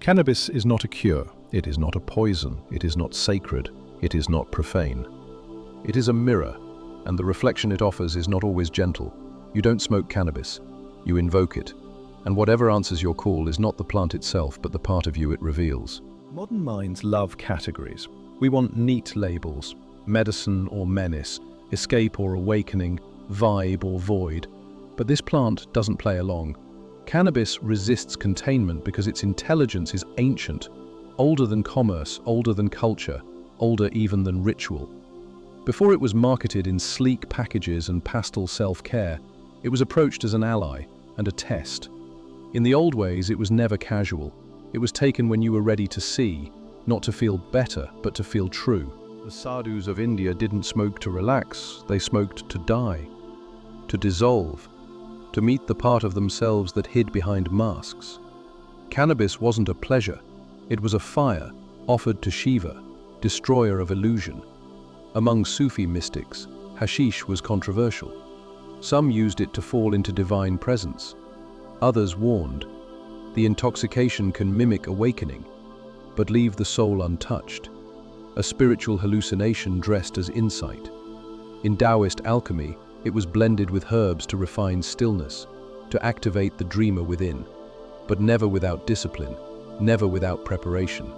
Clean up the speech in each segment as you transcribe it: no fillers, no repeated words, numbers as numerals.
Cannabis is not a cure, it is not a poison, it is not sacred, it is not profane. It is a mirror, and the reflection it offers is not always gentle. You don't smoke cannabis, you invoke it, and whatever answers your call is not the plant itself, but the part of you it reveals. Modern minds love categories. We want neat labels, medicine or menace, escape or awakening, vibe or void. But this plant doesn't play along. Cannabis resists containment because its intelligence is ancient, older than commerce, older than culture, older even than ritual. Before it was marketed in sleek packages and pastel self-care, it was approached as an ally and a test. In the old ways, it was never casual. It was taken when you were ready to see, not to feel better, but to feel true. The sadhus of India didn't smoke to relax, they smoked to die, to dissolve, to meet the part of themselves that hid behind masks. Cannabis wasn't a pleasure, it was a fire offered to Shiva, destroyer of illusion. Among Sufi mystics, hashish was controversial. Some used it to fall into divine presence. Others warned, the intoxication can mimic awakening, but leave the soul untouched, a spiritual hallucination dressed as insight. In Taoist alchemy, it was blended with herbs to refine stillness, to activate the dreamer within, but never without discipline, never without preparation.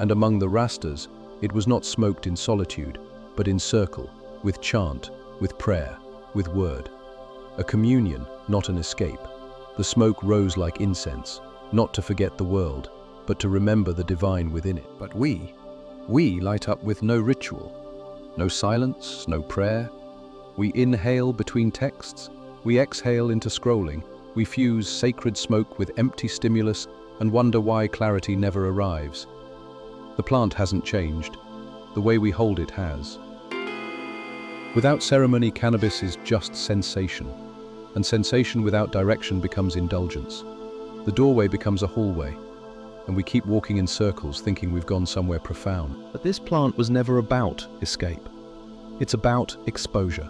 And among the Rastas, it was not smoked in solitude, but in circle, with chant, with prayer, with word. A communion, not an escape. The smoke rose like incense, not to forget the world, but to remember the divine within it. But we light up with no ritual, no silence, no prayer. We inhale between texts, we exhale into scrolling, we fuse sacred smoke with empty stimulus and wonder why clarity never arrives. The plant hasn't changed, the way we hold it has. Without ceremony, cannabis is just sensation, and sensation without direction becomes indulgence. The doorway becomes a hallway, and we keep walking in circles thinking we've gone somewhere profound. But this plant was never about escape. It's about exposure.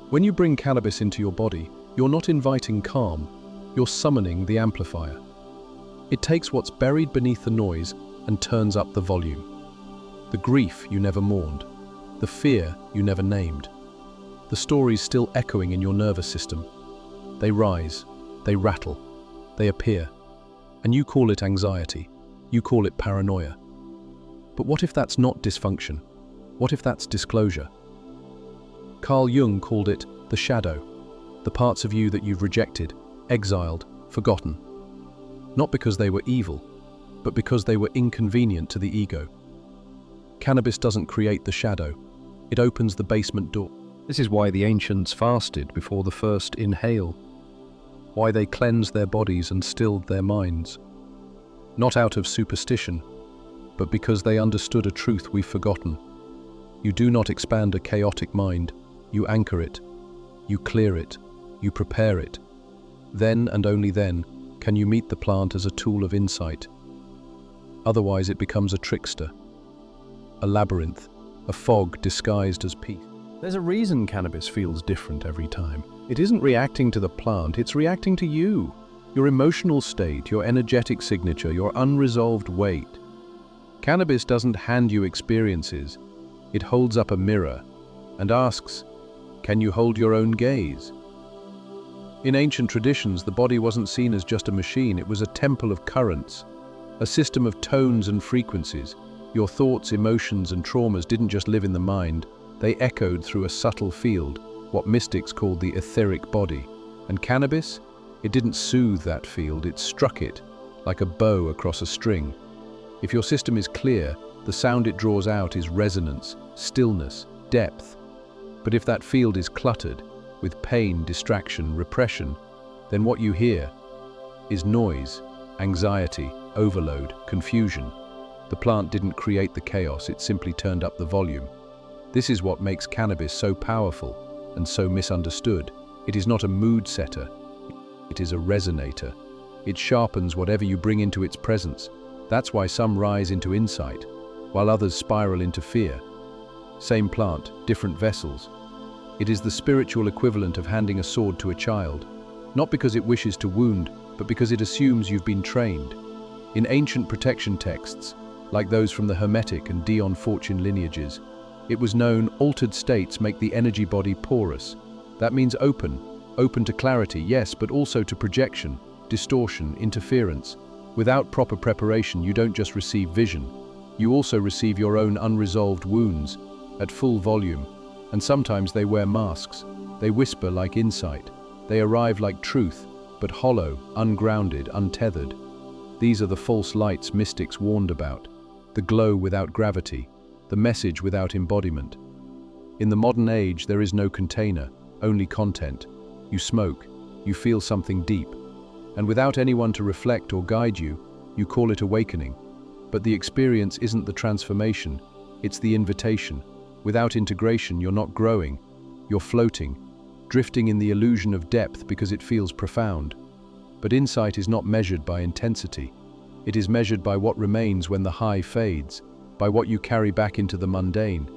When you bring cannabis into your body, you're not inviting calm, you're summoning the amplifier. It takes what's buried beneath the noise and turns up the volume. The grief you never mourned, the fear you never named, the stories still echoing in your nervous system. They rise, they rattle, they appear, and you call it anxiety, you call it paranoia. But what if that's not dysfunction? What if that's disclosure? Carl Jung called it the shadow, the parts of you that you've rejected, exiled, forgotten. Not because they were evil, but because they were inconvenient to the ego. Cannabis doesn't create the shadow, it opens the basement door. This is why the ancients fasted before the first inhale, why they cleansed their bodies and stilled their minds. Not out of superstition, but because they understood a truth we've forgotten. You do not expand a chaotic mind, you anchor it, you clear it, you prepare it. Then and only then can you meet the plant as a tool of insight. Otherwise it becomes a trickster, a labyrinth, a fog disguised as peace. There's a reason cannabis feels different every time. It isn't reacting to the plant, it's reacting to you. Your emotional state, your energetic signature, your unresolved weight. Cannabis doesn't hand you experiences, it holds up a mirror and asks, can you hold your own gaze? In ancient traditions, the body wasn't seen as just a machine, it was a temple of currents, a system of tones and frequencies. Your thoughts, emotions, and traumas didn't just live in the mind, they echoed through a subtle field, what mystics called the etheric body. And cannabis? It didn't soothe that field, it struck it, like a bow across a string. If your system is clear, the sound it draws out is resonance, stillness, depth. But if that field is cluttered, with pain, distraction, repression, then what you hear is noise, anxiety, overload, confusion. The plant didn't create the chaos, it simply turned up the volume. This is what makes cannabis so powerful and so misunderstood. It is not a mood setter, it is a resonator. It sharpens whatever you bring into its presence. That's why some rise into insight, while others spiral into fear. Same plant, different vessels. It is the spiritual equivalent of handing a sword to a child, not because it wishes to wound, but because it assumes you've been trained. In ancient protection texts, like those from the Hermetic and Dion Fortune lineages, it was known altered states make the energy body porous. That means open to clarity, yes, but also to projection, distortion, interference. Without proper preparation, you don't just receive vision, you also receive your own unresolved wounds at full volume. And sometimes they wear masks. They whisper like insight. They arrive like truth, but hollow, ungrounded, untethered. These are the false lights mystics warned about, the glow without gravity, the message without embodiment. In the modern age, there is no container, only content. You smoke, you feel something deep, and without anyone to reflect or guide you, you call it awakening. But the experience isn't the transformation, it's the invitation. Without integration, you're not growing, you're floating, drifting in the illusion of depth because it feels profound. But insight is not measured by intensity. It is measured by what remains when the high fades, by what you carry back into the mundane.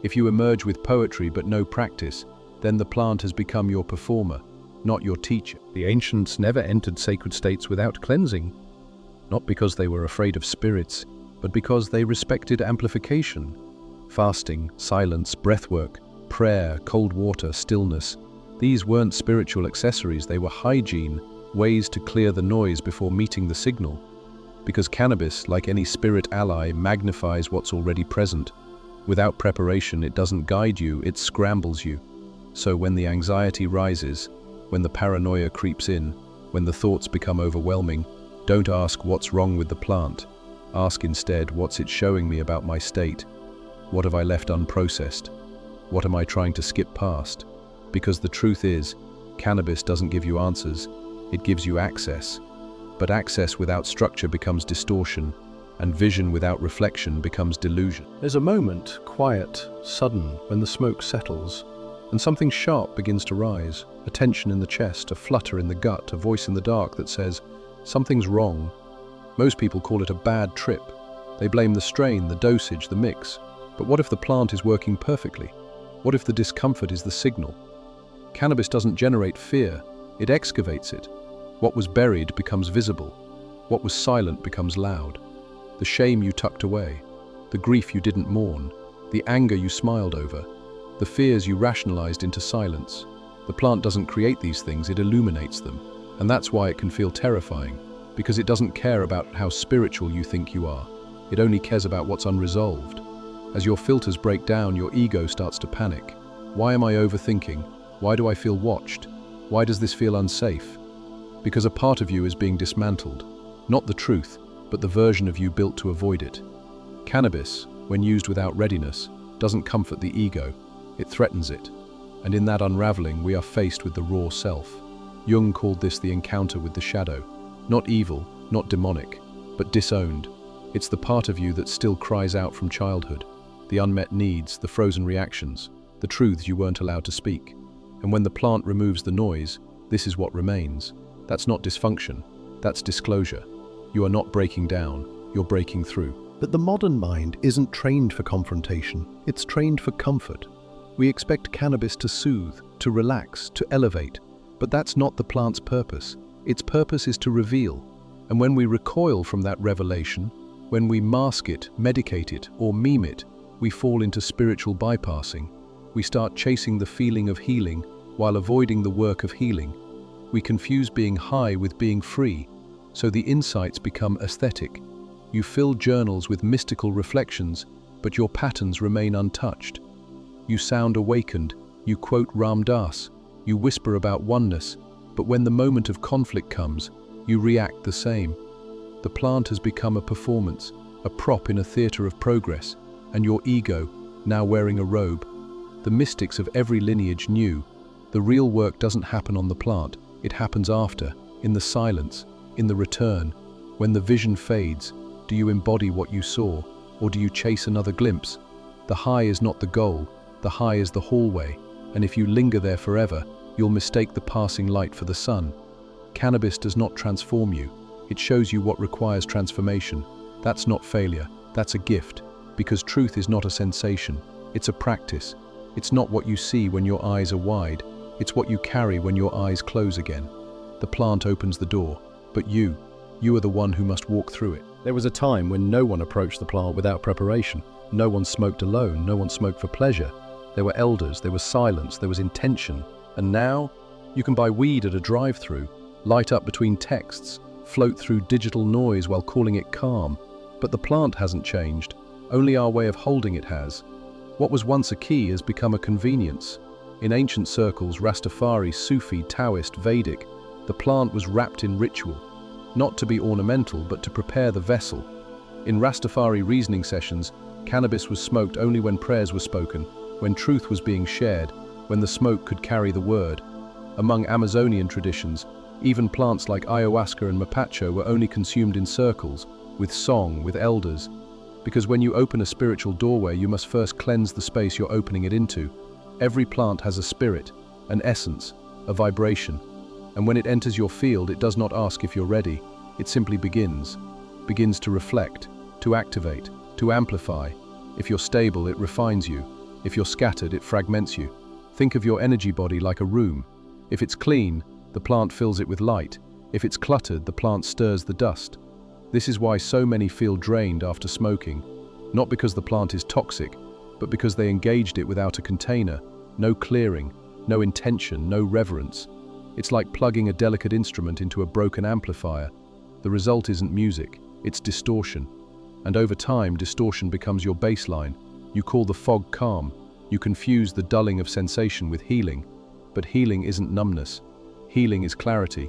If you emerge with poetry but no practice, then the plant has become your performer, not your teacher. The ancients never entered sacred states without cleansing, not because they were afraid of spirits, but because they respected amplification. Fasting, silence, breathwork, prayer, cold water, stillness. These weren't spiritual accessories, they were hygiene, ways to clear the noise before meeting the signal. Because cannabis, like any spirit ally, magnifies what's already present. Without preparation, it doesn't guide you, it scrambles you. So when the anxiety rises, when the paranoia creeps in, when the thoughts become overwhelming, don't ask what's wrong with the plant. Ask instead, what's it showing me about my state? What have I left unprocessed? What am I trying to skip past? Because the truth is, cannabis doesn't give you answers, it gives you access. But access without structure becomes distortion, and vision without reflection becomes delusion. There's a moment, quiet, sudden, when the smoke settles, and something sharp begins to rise, a tension in the chest, a flutter in the gut, a voice in the dark that says, something's wrong. Most people call it a bad trip. They blame the strain, the dosage, the mix. But what if the plant is working perfectly? What if the discomfort is the signal? Cannabis doesn't generate fear, it excavates it. What was buried becomes visible. What was silent becomes loud. The shame you tucked away, the grief you didn't mourn, the anger you smiled over, the fears you rationalized into silence. The plant doesn't create these things, it illuminates them. And that's why it can feel terrifying, because it doesn't care about how spiritual you think you are. It only cares about what's unresolved. As your filters break down, your ego starts to panic. Why am I overthinking? Why do I feel watched? Why does this feel unsafe? Because a part of you is being dismantled. Not the truth, but the version of you built to avoid it. Cannabis, when used without readiness, doesn't comfort the ego, it threatens it. And in that unraveling, we are faced with the raw self. Jung called this the encounter with the shadow. Not evil, not demonic, but disowned. It's the part of you that still cries out from childhood. The unmet needs, the frozen reactions, the truths you weren't allowed to speak. And when the plant removes the noise, this is what remains. That's not dysfunction, that's disclosure. You are not breaking down, you're breaking through. But the modern mind isn't trained for confrontation, it's trained for comfort. We expect cannabis to soothe, to relax, to elevate, but that's not the plant's purpose. Its purpose is to reveal. And when we recoil from that revelation, when we mask it, medicate it, or meme it, we fall into spiritual bypassing. We start chasing the feeling of healing while avoiding the work of healing. We confuse being high with being free, so the insights become aesthetic. You fill journals with mystical reflections, but your patterns remain untouched. You sound awakened, you quote Ram Dass, you whisper about oneness, but when the moment of conflict comes, you react the same. The plant has become a performance, a prop in a theater of progress, and your ego, now wearing a robe. The mystics of every lineage knew, the real work doesn't happen on the plant, it happens after, in the silence, in the return. When the vision fades, do you embody what you saw, or do you chase another glimpse? The high is not the goal, the high is the hallway, and if you linger there forever, you'll mistake the passing light for the sun. Cannabis does not transform you, it shows you what requires transformation. That's not failure, that's a gift, because truth is not a sensation, it's a practice. It's not what you see when your eyes are wide, it's what you carry when your eyes close again. The plant opens the door, but you You are the one who must walk through it. There was a time when no one approached the plant without preparation. No one smoked alone, no one smoked for pleasure. There were elders, there was silence, there was intention. And now, you can buy weed at a drive-through, light up between texts, float through digital noise while calling it calm. But the plant hasn't changed, only our way of holding it has. What was once a key has become a convenience. In ancient circles, Rastafari, Sufi, Taoist, Vedic, the plant was wrapped in ritual, not to be ornamental but to prepare the vessel. In Rastafari reasoning sessions, cannabis was smoked only when prayers were spoken, when truth was being shared, when the smoke could carry the word. Among Amazonian traditions, even plants like ayahuasca and mapacho were only consumed in circles, with song, with elders. Because when you open a spiritual doorway, you must first cleanse the space you're opening it into. Every plant has a spirit, an essence, a vibration. And when it enters your field, it does not ask if you're ready. It simply begins to reflect, to activate, to amplify. If you're stable, it refines you. If you're scattered, it fragments you. Think of your energy body like a room. If it's clean, the plant fills it with light. If it's cluttered, the plant stirs the dust. This is why so many feel drained after smoking, not because the plant is toxic, but because they engaged it without a container, no clearing, no intention, no reverence. It's like plugging a delicate instrument into a broken amplifier. The result isn't music, it's distortion. And over time, distortion becomes your baseline. You call the fog calm. You confuse the dulling of sensation with healing. But healing isn't numbness. Healing is clarity.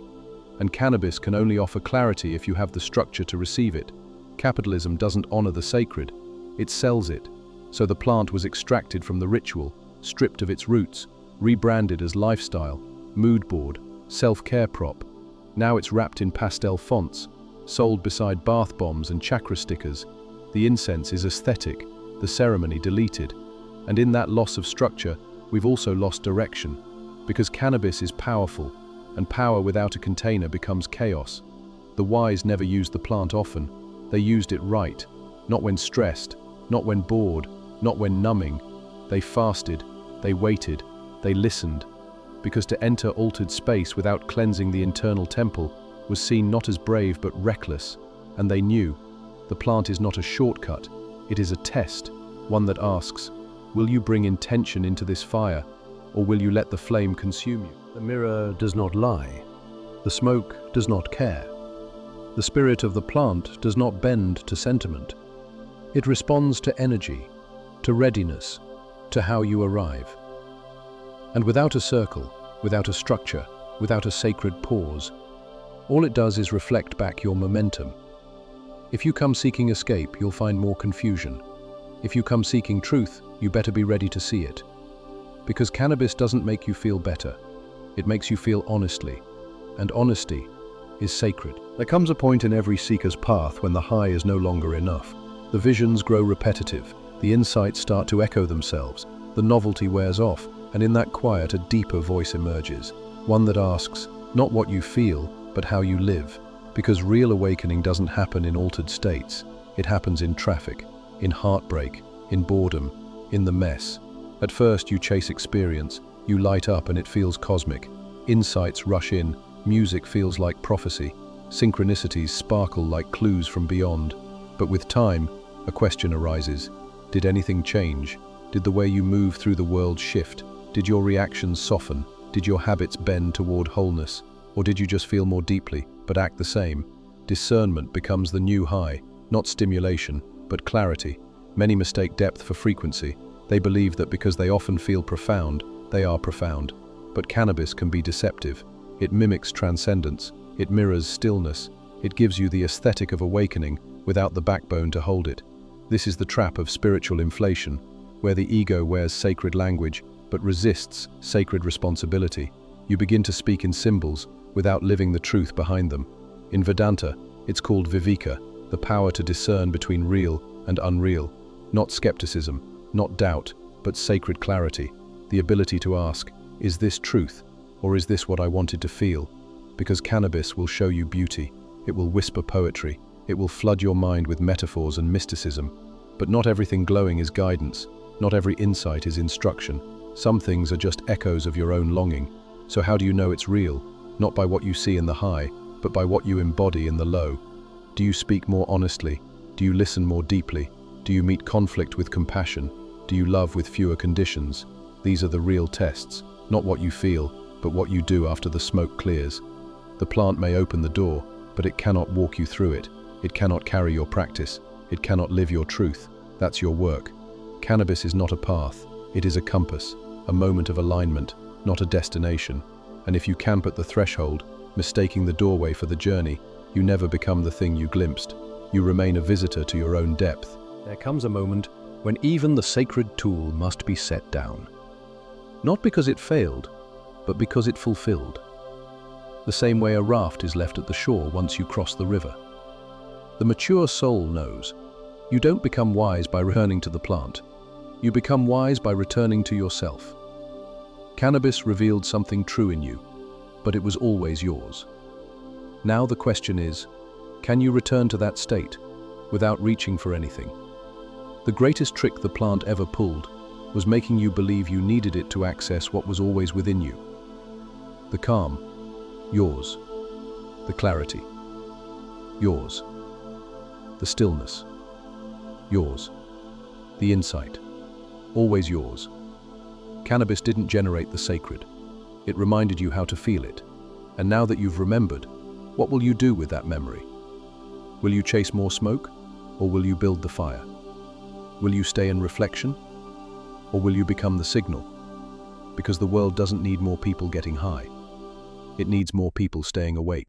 And cannabis can only offer clarity if you have the structure to receive it. Capitalism doesn't honor the sacred. It sells it. So the plant was extracted from the ritual, stripped of its roots, rebranded as lifestyle, mood board, self-care prop. Now it's wrapped in pastel fonts, sold beside bath bombs and chakra stickers. The incense is aesthetic, the ceremony deleted. And in that loss of structure, we've also lost direction. Because cannabis is powerful, and power without a container becomes chaos. The wise never used the plant often. They used it right, not when stressed, not when bored, not when numbing. They fasted, they waited, they listened. Because to enter altered space without cleansing the internal temple was seen not as brave but reckless. And they knew, the plant is not a shortcut, it is a test, one that asks, will you bring intention into this fire, or will you let the flame consume you? The mirror does not lie. The smoke does not care. The spirit of the plant does not bend to sentiment. It responds to energy, to readiness, to how you arrive. And without a circle, without a structure, without a sacred pause, all it does is reflect back your momentum. If you come seeking escape, you'll find more confusion. If you come seeking truth, you better be ready to see it. Because cannabis doesn't make you feel better. It makes you feel honestly, and honesty is sacred. There comes a point in every seeker's path when the high is no longer enough. The visions grow repetitive, the insights start to echo themselves, the novelty wears off, and in that quiet a deeper voice emerges, one that asks, not what you feel, but how you live. Because real awakening doesn't happen in altered states, it happens in traffic, in heartbreak, in boredom, in the mess. At first you chase experience, you light up and it feels cosmic. Insights rush in, music feels like prophecy, synchronicities sparkle like clues from beyond. But with time, a question arises. Did anything change? Did the way you move through the world shift? Did your reactions soften? Did your habits bend toward wholeness? Or did you just feel more deeply, but act the same? Discernment becomes the new high, not stimulation, but clarity. Many mistake depth for frequency. They believe that because they often feel profound, they are profound. But cannabis can be deceptive. It mimics transcendence. It mirrors stillness. It gives you the aesthetic of awakening without the backbone to hold it. This is the trap of spiritual inflation, where the ego wears sacred language but resists sacred responsibility. You begin to speak in symbols without living the truth behind them. In Vedanta, it's called viveka, the power to discern between real and unreal. Not skepticism, not doubt, but sacred clarity. The ability to ask, is this truth, or is this what I wanted to feel? Because cannabis will show you beauty. It will whisper poetry. It will flood your mind with metaphors and mysticism. But not everything glowing is guidance. Not every insight is instruction. Some things are just echoes of your own longing. So how do you know it's real? Not by what you see in the high, but by what you embody in the low. Do you speak more honestly? Do you listen more deeply? Do you meet conflict with compassion? Do you love with fewer conditions? These are the real tests, not what you feel, but what you do after the smoke clears. The plant may open the door, but it cannot walk you through it. It cannot carry your practice. It cannot live your truth. That's your work. Cannabis is not a path. It is a compass, a moment of alignment, not a destination. And if you camp at the threshold, mistaking the doorway for the journey, you never become the thing you glimpsed. You remain a visitor to your own depth. There comes a moment when even the sacred tool must be set down. Not because it failed, but because it fulfilled. The same way a raft is left at the shore once you cross the river. The mature soul knows. You don't become wise by returning to the plant. You become wise by returning to yourself. Cannabis revealed something true in you, but it was always yours. Now the question is, can you return to that state without reaching for anything? The greatest trick the plant ever pulled was making you believe you needed it to access what was always within you. The calm, yours. The clarity, yours. The stillness, yours. The insight, always yours. Cannabis didn't generate the sacred. It reminded you how to feel it. And now that you've remembered, what will you do with that memory? Will you chase more smoke, or will you build the fire? Will you stay in reflection, or will you become the signal? Because the world doesn't need more people getting high. It needs more people staying awake.